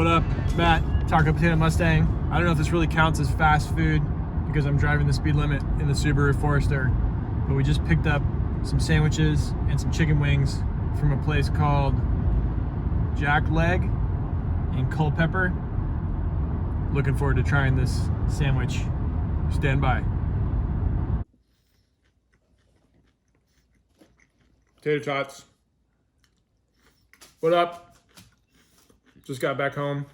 What up, Matt? Taco Potato Mustang. I don't know if this really counts as fast food because I'm driving the speed limit in the Subaru Forester, but we just picked up some sandwiches and some chicken wings from a place called Jackleg in Culpeper. Looking forward to trying this sandwich. Stand by. Tater tots. What up? Just got back home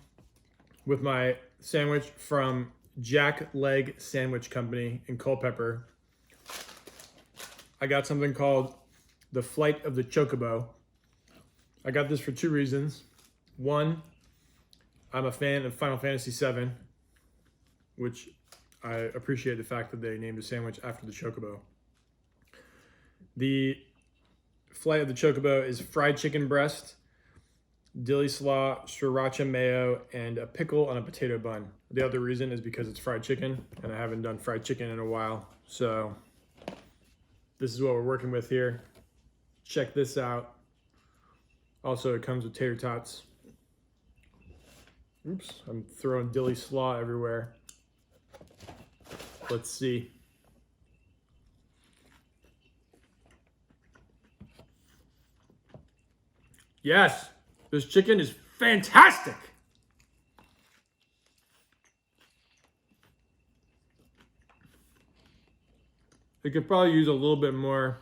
with my sandwich from Jackleg Sandwich Company in Culpeper. I got something called the Flight of the Chocobo. I got this for two reasons. One, I'm a fan of Final Fantasy VII, which I appreciate the fact that they named a sandwich after the Chocobo. The Flight of the Chocobo is fried chicken breast, dilly slaw, sriracha mayo, and a pickle on a potato bun. The other reason is because it's fried chicken, and I haven't done fried chicken in a while. So this is what we're working with here. Check this out. Also, it comes with tater tots. Oops, I'm throwing dilly slaw everywhere. Let's see. Yes, this chicken is fantastic. It could probably use a little bit more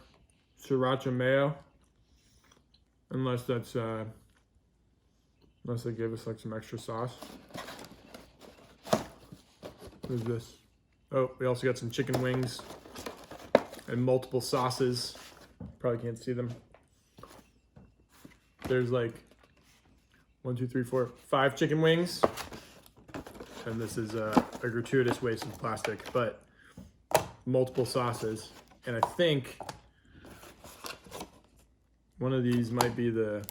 sriracha mayo, unless that's unless they give us like some extra sauce. What is this? Oh, we also got some chicken wings and multiple sauces. Probably can't see them. There's like 1, 2, 3, 4, 5 chicken wings. And this is a gratuitous waste of plastic, but multiple sauces. And I think one of these might be the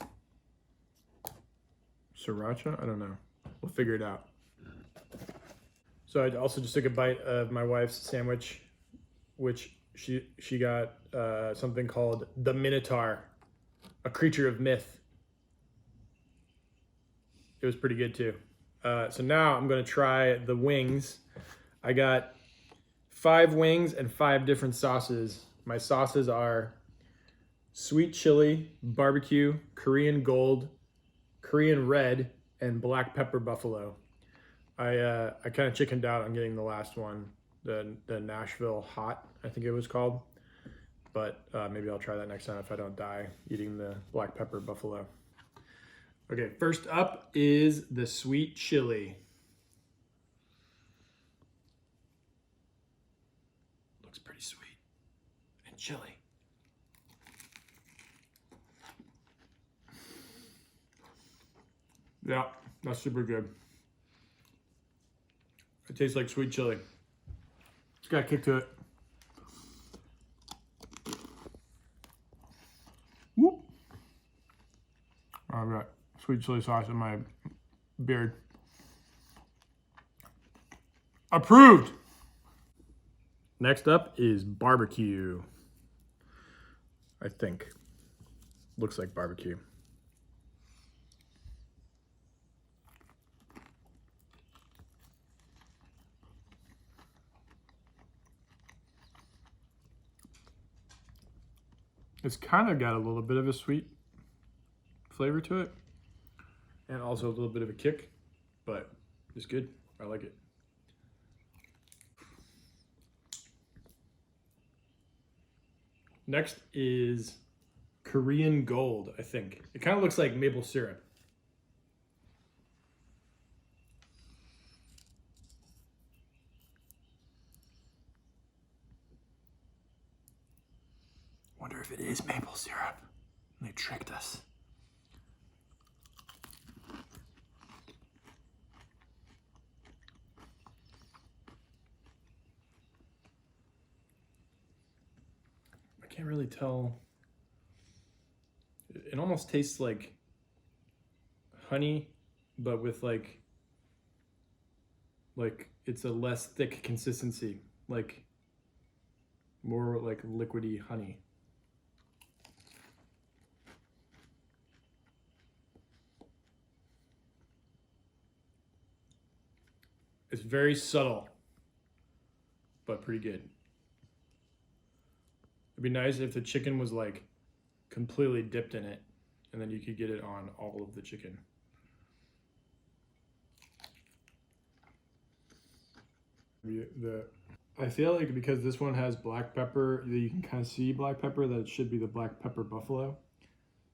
sriracha. I don't know. We'll figure it out. So I also just took a bite of my wife's sandwich, which she got something called the Minotaur, a creature of myth. It was pretty good too. So now I'm gonna try the wings. I got 5 wings and 5 different sauces. My sauces are sweet chili, barbecue, Korean gold, Korean red, and black pepper buffalo. I kind of chickened out on getting the last one, the Nashville hot, I think it was called. But maybe I'll try that next time if I don't die eating the black pepper buffalo. Okay, first up is the sweet chili. Looks pretty sweet and chili. Yeah, that's super good. It tastes like sweet chili. It's got a kick to it. Whoop. I've got sweet chili sauce in my beard. Approved. Next up is barbecue. I think. Looks like barbecue. It's kind of got a little bit of a sweet flavor to it, and also a little bit of a kick, but it's good. I like it. Next is Korean gold, I think. It kind of looks like maple syrup. Wonder if it is maple syrup. They tricked us. I can't really tell. It almost tastes like honey, but with like it's a less thick consistency, like more like liquidy honey. It's very subtle, but pretty good. It'd be nice if the chicken was like completely dipped in it, and then you could get it on all of the chicken. I feel like because this one has black pepper, you can kind of see black pepper, that it should be the black pepper buffalo,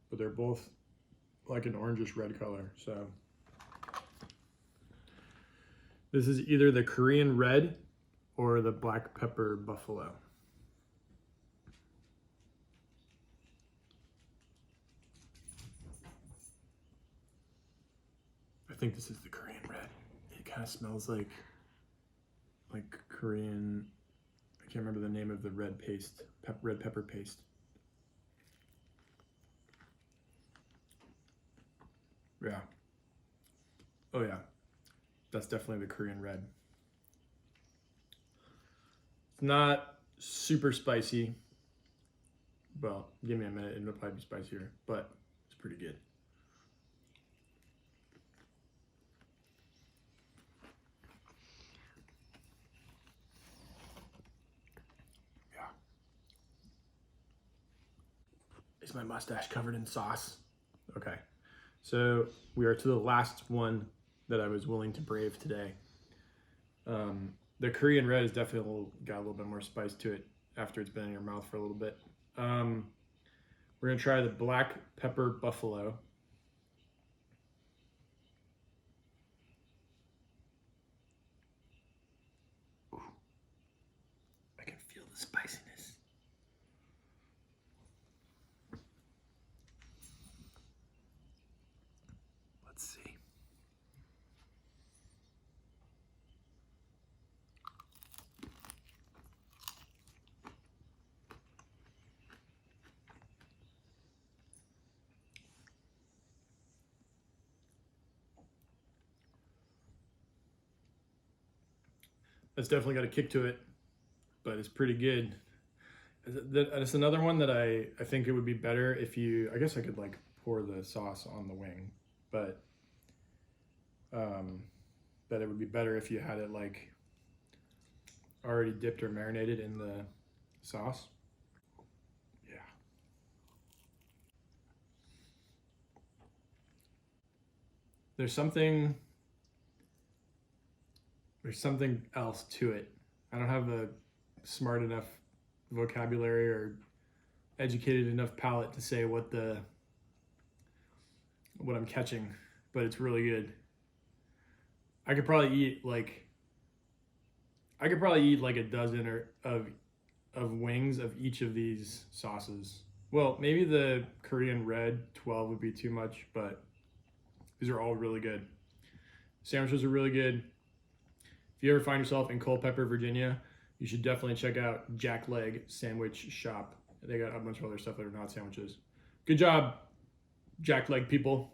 but they're both like an orangish red color. So this is either the Korean red or the black pepper buffalo. I think this is the Korean red. It kind of smells like Korean, I can't remember the name of the red paste, red pepper paste. Yeah. Oh yeah. That's definitely the Korean red. It's not super spicy. Well, give me a minute, it'll probably be spicier, but it's pretty good. Yeah. Is my mustache covered in sauce? Okay. So we are to the last one that I was willing to brave today. The Korean red has definitely got a little bit more spice to it after it's been in your mouth for a little bit. We're gonna try the black pepper buffalo. Ooh. I can feel the spiciness. Let's see. That's definitely got a kick to it, but it's pretty good. It's another one that I think it would be better if you, I guess I could like pour the sauce on the wing, but that it would be better if you had it like already dipped or marinated in the sauce. Yeah. There's something else to it. I don't have a smart enough vocabulary or educated enough palate to say what I'm catching, but it's really good. I could probably eat like a dozen of wings of each of these sauces. Well, maybe the Korean red 12 would be too much, but these are all really good. Sandwiches are really good. If you ever find yourself in Culpeper, Virginia, you should definitely check out Jackleg Sandwich Shop. They got a bunch of other stuff that are not sandwiches. Good job, Jackleg people.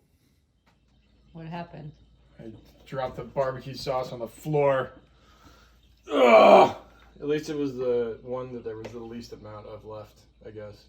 What happened? I dropped the barbecue sauce on the floor. Ugh! At least it was the one that there was the least amount of left, I guess.